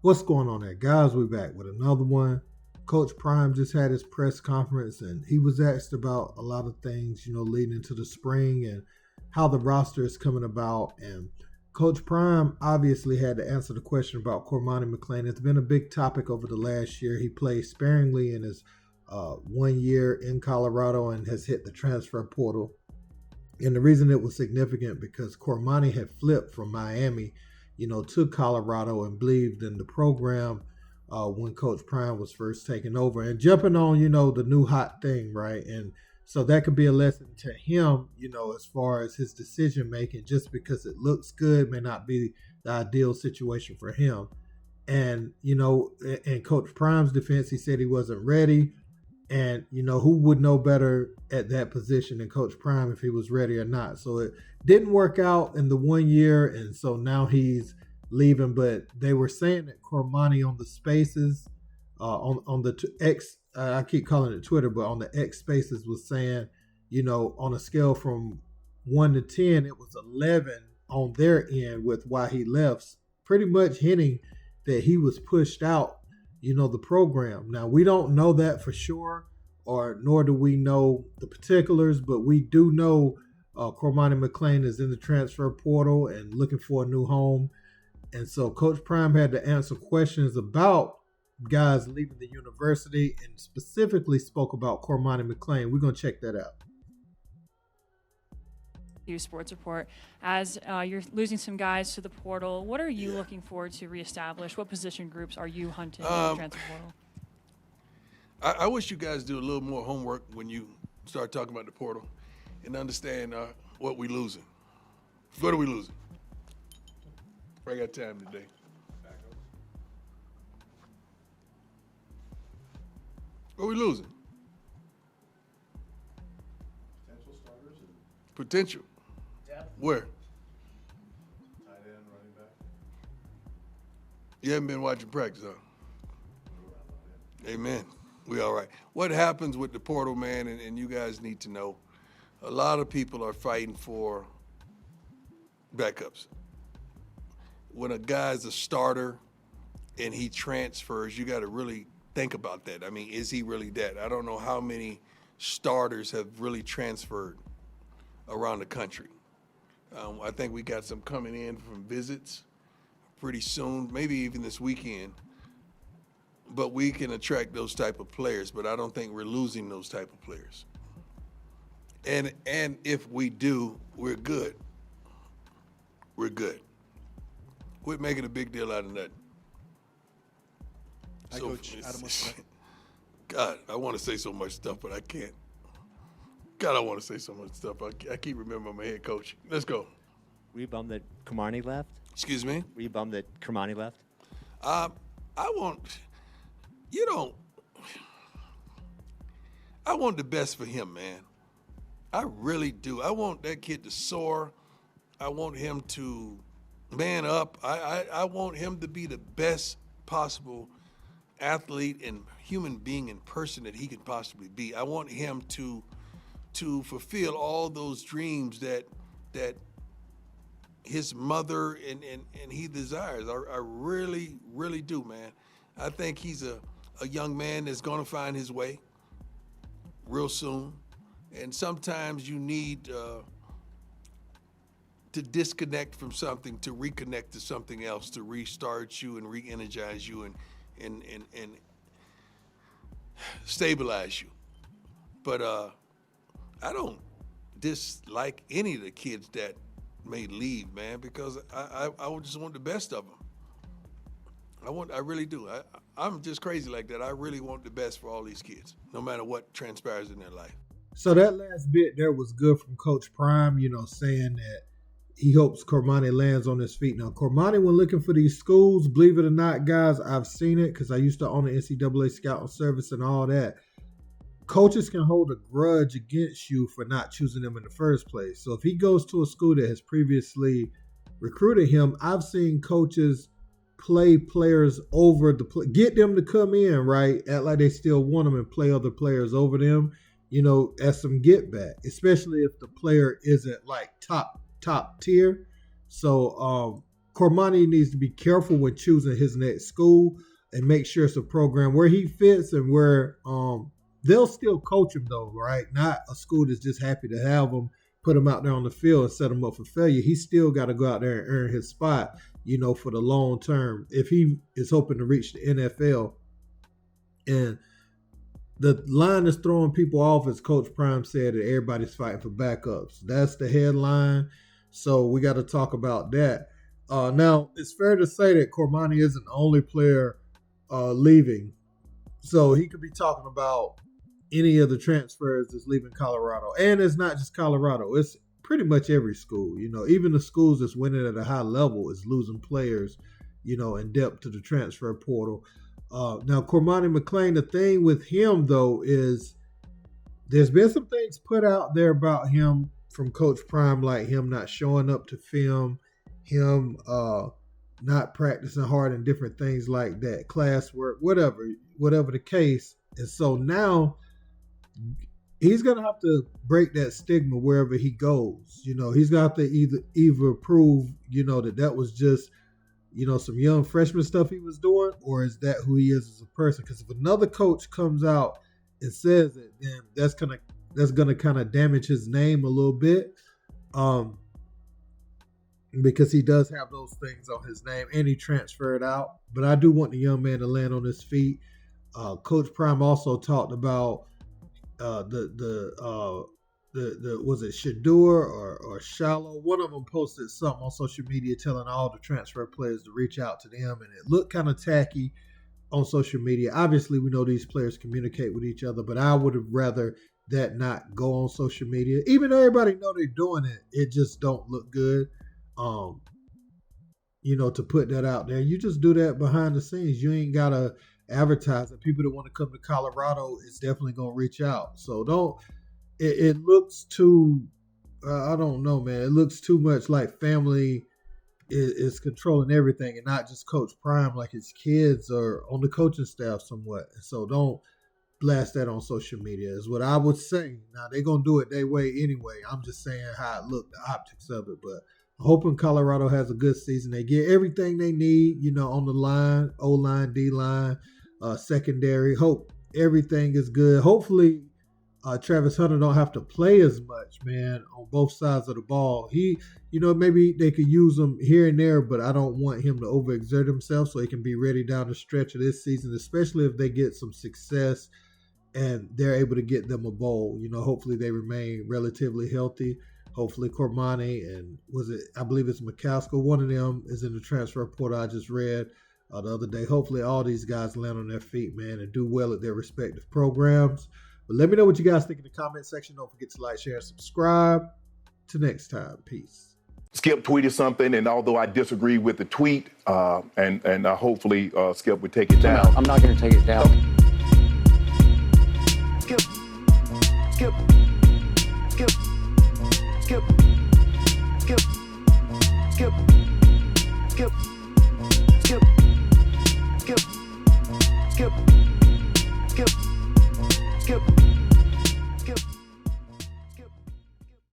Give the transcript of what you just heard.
What's going on there? Guys, we're back with another one. Coach Prime just had his press conference and he was asked about a lot of things, leading into the spring and how the roster is coming about. And Coach Prime obviously had to answer the question about Cormani McClain. It's been a big topic over the last year. He played sparingly in his 1 year in Colorado and has hit the transfer portal. And the reason it was significant because Cormani had flipped from Miami, to Colorado and believed in the program when Coach Prime was first taking over and jumping on, the new hot thing, right? And so that could be a lesson to him, as far as his decision making. Just because it looks good may not be the ideal situation for him. And, in Coach Prime's defense, he said he wasn't ready. And, who would know better at that position than Coach Prime if he was ready or not? So it didn't work out in the 1 year. And so now he's leaving. But they were saying that Cormani on the spaces, on the X, I keep calling it Twitter, but on the X spaces was saying, on a scale from 1 to 10, it was 11 on their end with why he left, pretty much hinting that he was pushed out the program. Now, we don't know that for sure, or nor do we know the particulars, but we do know Cormani McClain is in the transfer portal and looking for a new home. And so Coach Prime had to answer questions about guys leaving the university and specifically spoke about Cormani McClain. We're going to check that out. Sports Report. As you're losing some guys to the portal, what are you looking forward to reestablish? What position groups are you hunting in the transfer portal? I wish you guys do a little more homework when you start talking about the portal and understand what we're losing. What are we losing? I got time today. What are we losing? Potential starters and Potential. depth. Where? Tight end, running back. You haven't been watching practice, huh? Amen. We all right. What happens with the portal, man, and you guys need to know, a lot of people are fighting for backups. When a guy's a starter and he transfers, you got to really think about that. I mean, is he really that? I don't know how many starters have really transferred around the country. I think we got some coming in from visits pretty soon, maybe even this weekend. But we can attract those type of players, but I don't think we're losing those type of players. And if we do, we're good. We're good. Quit making a big deal out of nothing. Hi, Coach Adam. God, I want to say so much stuff, but I can't. God, I want to say so much stuff. I keep remembering my head coach. Let's go. Were you bummed that Cormani left? Excuse me? Were you bummed that Cormani left? I want the best for him, man. I really do. I want that kid to soar. I want him to man up. I want him to be the best possible athlete and human being and person that he could possibly be. I want him to fulfill all those dreams that his mother and he desires. I really, really do, man. I think he's a young man that's going to find his way real soon. And sometimes you need to disconnect from something to reconnect to something else, to restart you and re-energize you and stabilize you. But I don't dislike any of the kids that may leave, man, because I just want the best of them. I really do. I'm just crazy like that. I really want the best for all these kids, no matter what transpires in their life. So that last bit there was good from Coach Prime, saying that he hopes Cormani lands on his feet. Now, Cormani, when looking for these schools, believe it or not, guys, I've seen it because I used to own the NCAA scouting service and all that. Coaches can hold a grudge against you for not choosing them in the first place. So if he goes to a school that has previously recruited him, I've seen coaches play players over get them to come in, right? Act like they still want them and play other players over them, as some get back, especially if the player isn't like top tier. So Cormani needs to be careful when choosing his next school and make sure it's a program where he fits and where they'll still coach him though, right? Not a school that's just happy to have him, put him out there on the field and set him up for failure. He still got to go out there and earn his spot, for the long term if he is hoping to reach the NFL. And the line is throwing people off, as Coach Prime said, that everybody's fighting for backups. That's the headline. So we got to talk about that. Now, it's fair to say that Cormani isn't the only player leaving. So he could be talking about any of the transfers that's leaving Colorado. And it's not just Colorado. It's pretty much every school. Even the schools that's winning at a high level is losing players, in depth to the transfer portal. Now, Cormani McClain, the thing with him, though, is there's been some things put out there about him from Coach Prime, like him not showing up to film, him not practicing hard and different things like that, classwork, whatever the case. And so now he's going to have to break that stigma wherever he goes. He's going to have to either prove, that was just, some young freshman stuff he was doing, or is that who he is as a person? Because if another coach comes out and says it, then that's gonna kind of damage his name a little bit, because he does have those things on his name and he transferred out. But I do want the young man to land on his feet. Coach Prime also talked about the was it Shadur or Shallow? One of them posted something on social media telling all the transfer players to reach out to them, and it looked kind of tacky on social media. Obviously, we know these players communicate with each other, but I would have rather that not go on social media. Even though everybody know they're doing it, it just don't look good. To put that out there. You just do that behind the scenes. You ain't gotta advertise it. People that want to come to Colorado is definitely gonna reach out. So don't. It looks too, I don't know, man. It looks too much like family is controlling everything and not just Coach Prime, like his kids are on the coaching staff somewhat. So don't blast that on social media is what I would say. Now, they're going to do it their way anyway. I'm just saying how it looked, the optics of it. But I'm hoping Colorado has a good season. They get everything they need, on the line, O-line, D-line, secondary. Hope everything is good. Hopefully, Travis Hunter don't have to play as much, man, on both sides of the ball. He, maybe they could use him here and there, but I don't want him to overexert himself so he can be ready down the stretch of this season, especially if they get some success and they're able to get them a bowl. Hopefully they remain relatively healthy. Hopefully Cormani and I believe it's McCaskill, one of them is in the transfer report I just read the other day. Hopefully all these guys land on their feet, man, and do well at their respective programs. But let me know what you guys think in the comment section. Don't forget to like, share, and subscribe. Till next time. Peace. Skip tweeted something, and although I disagree with the tweet, and hopefully Skip would take it down. I'm not going to take it down. Skip, skip, skip, skip, skip, skip.